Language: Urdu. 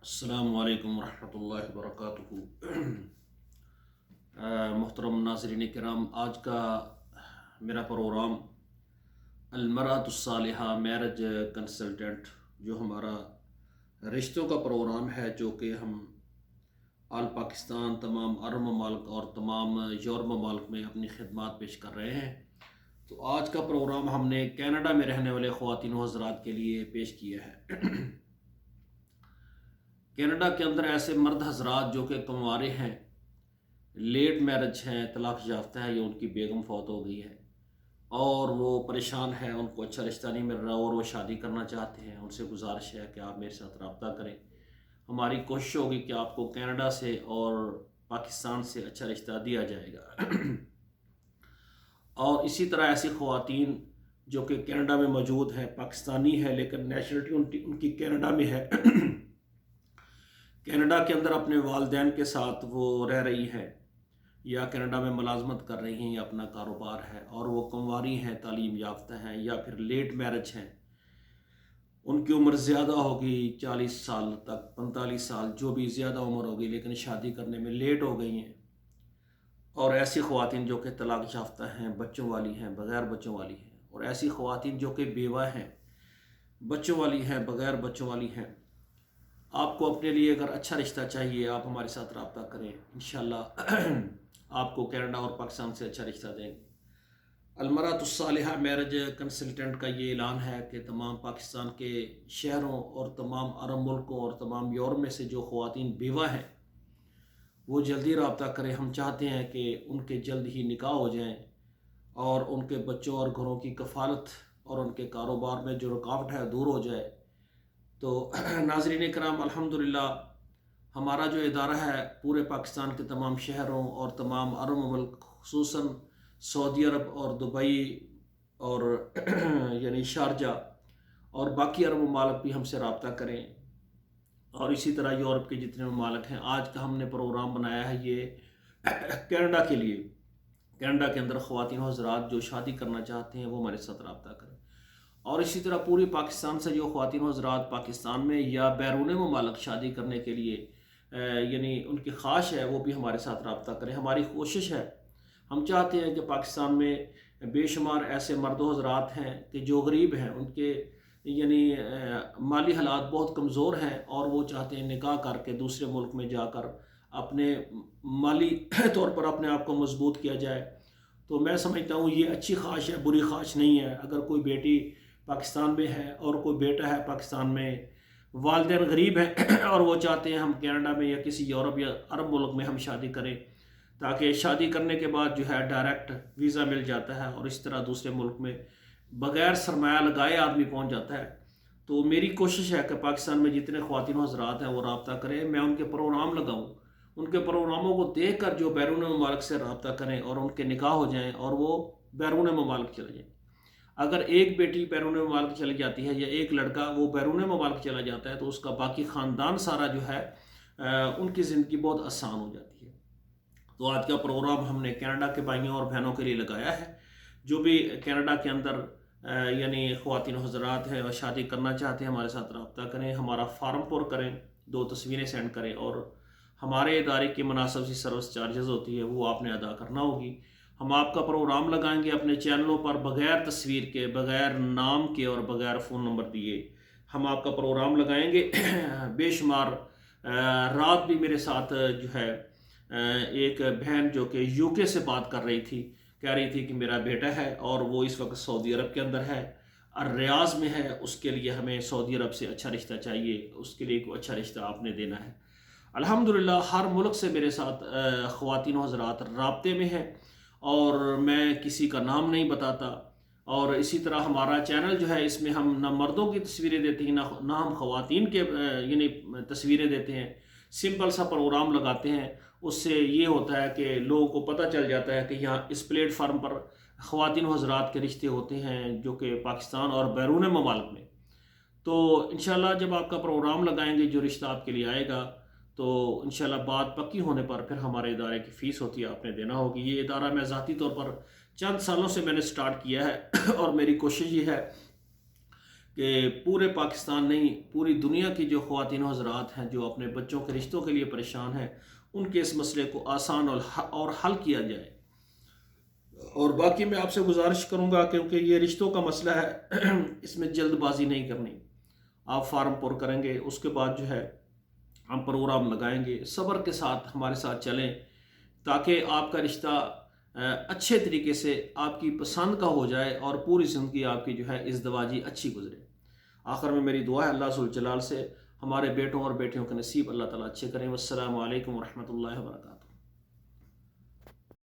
السلام علیکم ورحمۃ اللہ وبرکاتہ۔ محترم ناظرین کرام، آج کا میرا پروگرام المرأۃ الصالحہ میرج کنسلٹنٹ جو ہمارا رشتوں کا پروگرام ہے، جو کہ ہم آل پاکستان، تمام عرب ممالک اور تمام یورپ ممالک میں اپنی خدمات پیش کر رہے ہیں۔ تو آج کا پروگرام ہم نے کینیڈا میں رہنے والے خواتین و حضرات کے لیے پیش کیا ہے۔ کینیڈا کے اندر ایسے مرد حضرات جو کہ کنوارے ہیں، لیٹ میرج ہیں، طلاق یافتہ ہے یا ان کی بیگم فوت ہو گئی ہے اور وہ پریشان ہے، ان کو اچھا رشتہ نہیں مل رہا اور وہ شادی کرنا چاہتے ہیں، ان سے گزارش ہے کہ آپ میرے ساتھ رابطہ کریں۔ ہماری کوشش ہوگی کہ آپ کو کینیڈا سے اور پاکستان سے اچھا رشتہ دیا جائے گا۔ اور اسی طرح ایسی خواتین جو کہ کینیڈا میں موجود ہیں، پاکستانی ہے لیکن نیشنلٹی ان کی کینیڈا میں ہے، کینیڈا کے اندر اپنے والدین کے ساتھ وہ رہ رہی ہیں یا کینیڈا میں ملازمت کر رہی ہیں یا اپنا کاروبار ہے، اور وہ کنواری ہیں، تعلیم یافتہ ہیں یا پھر لیٹ میرج ہیں، ان کی عمر زیادہ ہوگی، 40 سال تک، 45 سال، جو بھی زیادہ عمر ہوگی، لیکن شادی کرنے میں لیٹ ہو گئی ہیں۔ اور ایسی خواتین جو کہ طلاق یافتہ ہیں، بچوں والی ہیں، بغیر بچوں والی ہیں، اور ایسی خواتین جو کہ بیوہ ہیں، بچوں والی ہیں، بغیر بچوں والی ہیں۔ آپ کو اپنے لیے اگر اچھا رشتہ چاہیے، آپ ہمارے ساتھ رابطہ کریں، انشاءاللہ آپ کو کینیڈا اور پاکستان سے اچھا رشتہ دیں گے۔ المرأۃ الصالحہ میرج کنسلٹنٹ کا یہ اعلان ہے کہ تمام پاکستان کے شہروں اور تمام عرب ملکوں اور تمام یورپ میں سے جو خواتین بیوہ ہیں وہ جلدی رابطہ کریں۔ ہم چاہتے ہیں کہ ان کے جلد ہی نکاح ہو جائیں اور ان کے بچوں اور گھروں کی کفالت اور ان کے کاروبار میں جو رکاوٹ ہے دور ہو جائے۔ تو ناظرین کرام، الحمدللہ ہمارا جو ادارہ ہے پورے پاکستان کے تمام شہروں اور تمام عرب ملک، خصوصاً سعودی عرب اور دبئی اور یعنی شارجہ اور باقی عرب ممالک بھی ہم سے رابطہ کریں، اور اسی طرح یورپ کے جتنے ممالک ہیں۔ آج کا ہم نے پروگرام بنایا ہے یہ کینیڈا کے لیے۔ کینیڈا کے اندر خواتین و حضرات جو شادی کرنا چاہتے ہیں وہ ہمارے ساتھ رابطہ کریں، اور اسی طرح پوری پاکستان سے جو خواتین و حضرات پاکستان میں یا بیرون ممالک شادی کرنے کے لیے یعنی ان کی خواہش ہے، وہ بھی ہمارے ساتھ رابطہ کریں۔ ہماری کوشش ہے، ہم چاہتے ہیں کہ پاکستان میں بے شمار ایسے مرد و حضرات ہیں کہ جو غریب ہیں، ان کے یعنی مالی حالات بہت کمزور ہیں، اور وہ چاہتے ہیں نکاح کر کے دوسرے ملک میں جا کر اپنے مالی طور پر اپنے آپ کو مضبوط کیا جائے۔ تو میں سمجھتا ہوں یہ اچھی خواہش ہے، بری خواہش نہیں ہے۔ اگر کوئی بیٹی پاکستان میں ہے اور کوئی بیٹا ہے پاکستان میں، والدین غریب ہیں اور وہ چاہتے ہیں ہم کینیڈا میں یا کسی یورپ یا عرب ملک میں ہم شادی کریں، تاکہ شادی کرنے کے بعد جو ہے ڈائریکٹ ویزا مل جاتا ہے اور اس طرح دوسرے ملک میں بغیر سرمایہ لگائے آدمی پہنچ جاتا ہے۔ تو میری کوشش ہے کہ پاکستان میں جتنے خواتین و حضرات ہیں وہ رابطہ کریں، میں ان کے پروگرام لگاؤں، ان کے پروگراموں کو دیکھ کر جو بیرون ممالک سے رابطہ کریں اور ان کے نکاح ہو جائیں اور وہ بیرون ممالک چلے جائیں۔ اگر ایک بیٹی بیرون ممالک چلی جاتی ہے یا ایک لڑکا وہ بیرون ممالک چلا جاتا ہے تو اس کا باقی خاندان سارا جو ہے ان کی زندگی بہت آسان ہو جاتی ہے۔ تو آج کا پروگرام ہم نے کینیڈا کے بھائیوں اور بہنوں کے لیے لگایا ہے، جو بھی کینیڈا کے اندر یعنی خواتین و حضرات ہیں اور شادی کرنا چاہتے ہیں، ہمارے ساتھ رابطہ کریں، ہمارا فارم پر کریں، 2 تصویریں سینڈ کریں، اور ہمارے ادارے کی مناسب سی سروس چارجز ہوتی ہے وہ آپ نے ادا کرنا ہوگی۔ ہم آپ کا پروگرام لگائیں گے اپنے چینلوں پر بغیر تصویر کے، بغیر نام کے اور بغیر فون نمبر دیے ہم آپ کا پروگرام لگائیں گے۔ بے شمار رات بھی میرے ساتھ جو ہے ایک بہن جو کہ یو کے سے بات کر رہی تھی، کہہ رہی تھی کہ میرا بیٹا ہے اور وہ اس وقت سعودی عرب کے اندر ہے، ریاض میں ہے، اس کے لیے ہمیں سعودی عرب سے اچھا رشتہ چاہیے، اس کے لیے کوئی اچھا رشتہ آپ نے دینا ہے۔ الحمدللہ ہر ملک سے میرے ساتھ خواتین و حضرات رابطے میں ہیں، اور میں کسی کا نام نہیں بتاتا۔ اور اسی طرح ہمارا چینل جو ہے اس میں ہم نہ مردوں کی تصویریں دیتے ہیں نہ ہم خواتین کے یعنی تصویریں دیتے ہیں، سمپل سا پروگرام لگاتے ہیں۔ اس سے یہ ہوتا ہے کہ لوگوں کو پتہ چل جاتا ہے کہ یہاں اس پلیٹ فارم پر خواتین و حضرات کے رشتے ہوتے ہیں جو کہ پاکستان اور بیرون ممالک میں۔ تو انشاءاللہ جب آپ کا پروگرام لگائیں گے جو رشتہ آپ کے لیے آئے گا تو انشاءاللہ بات پکی ہونے پر پھر ہمارے ادارے کی فیس ہوتی ہے، آپ نے دینا ہوگی۔ یہ ادارہ میں ذاتی طور پر چند سالوں سے میں نے سٹارٹ کیا ہے اور میری کوشش یہ ہے کہ پورے پاکستان نہیں پوری دنیا کی جو خواتین و حضرات ہیں جو اپنے بچوں کے رشتوں کے لیے پریشان ہیں، ان کے اس مسئلے کو آسان اور حل کیا جائے۔ اور باقی میں آپ سے گزارش کروں گا، کیونکہ یہ رشتوں کا مسئلہ ہے، اس میں جلد بازی نہیں کرنی۔ آپ فارم پر کریں گے، اس کے بعد جو ہے ہم پروگرام لگائیں گے، صبر کے ساتھ ہمارے ساتھ چلیں تاکہ آپ کا رشتہ اچھے طریقے سے آپ کی پسند کا ہو جائے اور پوری زندگی آپ کی جو ہے ازدواجی اچھی گزرے۔ آخر میں میری دعا ہے اللہ ذوالجلال سے ہمارے بیٹوں اور بیٹیوں کے نصیب اللہ تعالیٰ اچھے کریں۔ والسلام علیکم ورحمۃ اللہ وبرکاتہ۔